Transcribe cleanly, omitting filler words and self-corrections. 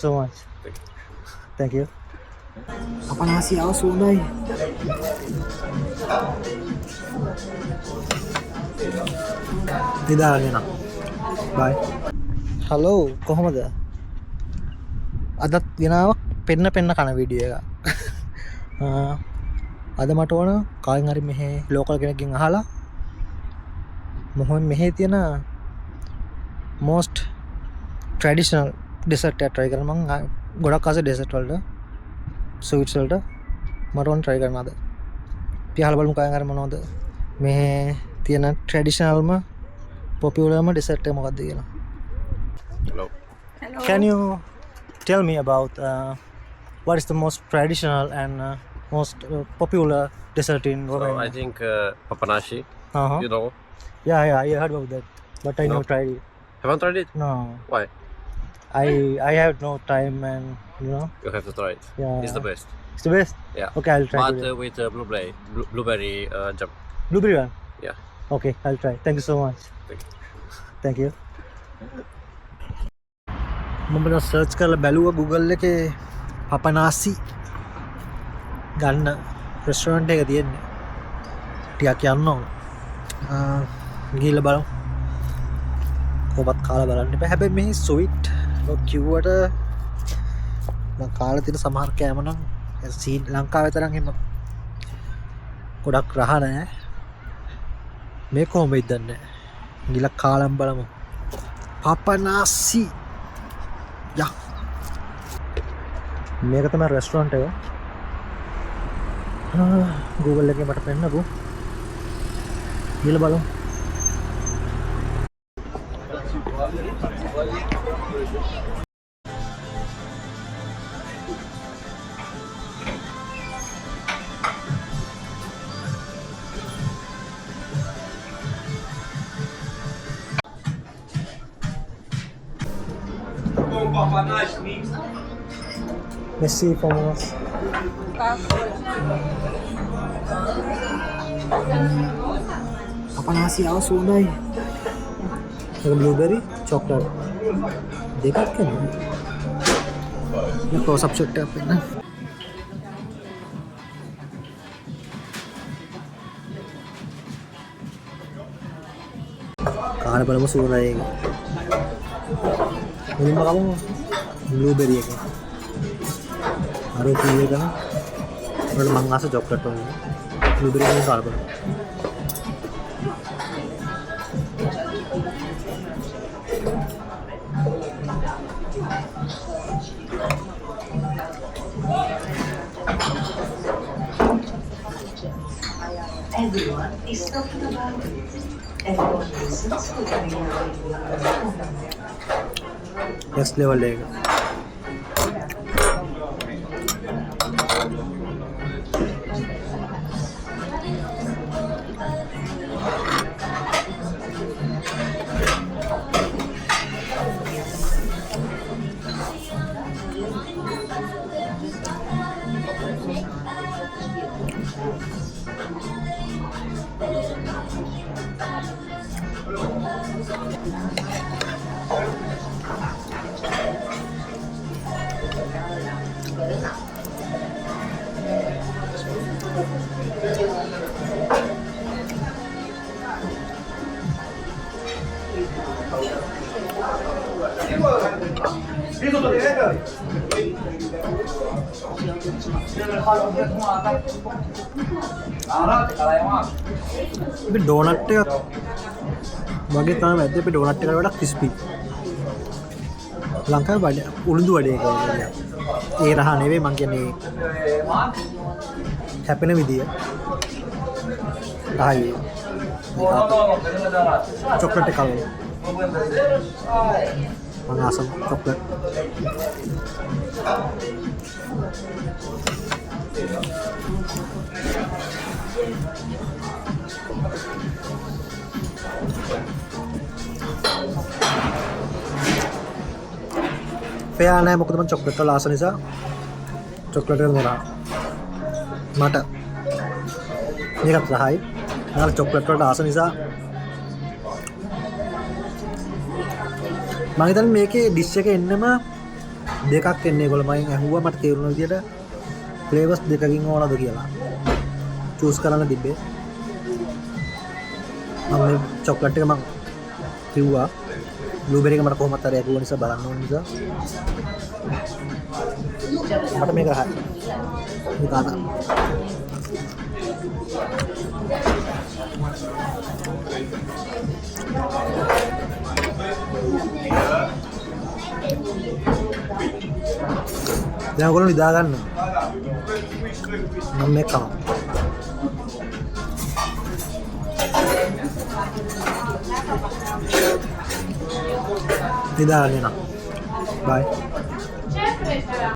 so much. Thank you. Apa nasi aus unai? Nidaanගෙන. Bye. Hello, කොහමද? අදත් ගෙනාවක් පෙන්න කන වීඩියෝ එකක්. අද මට ඕන කායින් හරි මෙහෙ ලෝකල් කෙනෙක්ගෙන් අහලා මොහොන් මෙහෙ තියෙන most traditional dessert එක try කරන්න මම ගොඩක් ආස dessert වලට sweets වලට මට ඕන try කරන්න අද. අපි අහලා බලමු කායින් හරි මොනවද මෙහෙ තියෙන traditionalම popularම dessert එක මොකක්ද කියලා. Hello. Hello. Can you tell me about what is the most traditional and most popular dessert in So Romania? I think papanashi. Uh-huh. You know, Yeah, I heard about that, but I No. never tried it. haven't tried it? No, Why? I have no time, and you know, You have to try it. yeah, It's the best. It's the best. Yeah. Okay, I'll try But today. with blueberry jam. Blueberry one. Yeah. Okay, I'll try. Thank you so much. Thank you. Thank you. මම search කරලා බැලුවා Google එකේ පපනාසි ගන්න restaurant එක තියෙන්නේ. ටිකක් යන්න ඕන. ගිහලා බලමු. කොහොමත් කාලා බලන්න බෑ. හැබැයි මේ ස්වීට් කිව්වට මම කාලා තියෙන සමහර කෑම නම් ලංකාවේ තරම් එහෙම ගොඩක් රහ නැහැ. මේ කොහොමද දන්නේ? ගිහලා කාලම් බලමු. පපනාසි යා මේක තමයි රෙස්ටෝරන්ට් එක. Google එකේ මට පෙන්නපු. ගිහලා බලමු. Messi Pomos. Apa nasi aus unai? Ada blueberry, coklat. Dekat kan? Ini close up shot apa na? Kahan pala mo sunay. Ini mah kamu blueberry ya kan? Harus pilih kan? Kalau mangas coklat tuh, blueberry ini kalau apa? Everyone is talking about it. Everyone listens to the radio. Next level लेगा. අපි doughnut එකක් වගේ තමයි වැද්ද අපි doughnut එකට වඩා crispy. ලංකාවේ වඩා උළුඳු වඩේ කියන්නේ. ඒ රහ නෙවෙයි මං කියන්නේ හැපෙන විදිය. රහයි. චොක්ලට් එක කලර්. මං ආසම චොක්ලට්. ෆෙයා නෑ මොකද මම චොක්ලට් වල ආස නිසා චොක්ලට් එක මොනවා මට මේකත් රහයි. මම චොක්ලට් වලට ආස නිසා මම හිතන්නේ මේකේ ඩිෂ් එක එන්නම දෙකක් එන්නේ ඒගොල්ලෝ මගෙන් ඇහුවා මට තේරුණ විදියට ෆ්ලේවර්ස් දෙකකින් ඕනද කියලා චූස් කරන්න තිබ්බේ මම මේ චොක්ලට් එක මම කිව්වා බ්ලූබෙරි එක මට කොහොමද හරි ඇහුවා නිසා බලන්න ඕන නිසා මට මේක හරි මේක ආතා දැන් ඔයගොල්ලෝ නිදා ගන්න මම මේක කනවා නිදා ගන්න බයි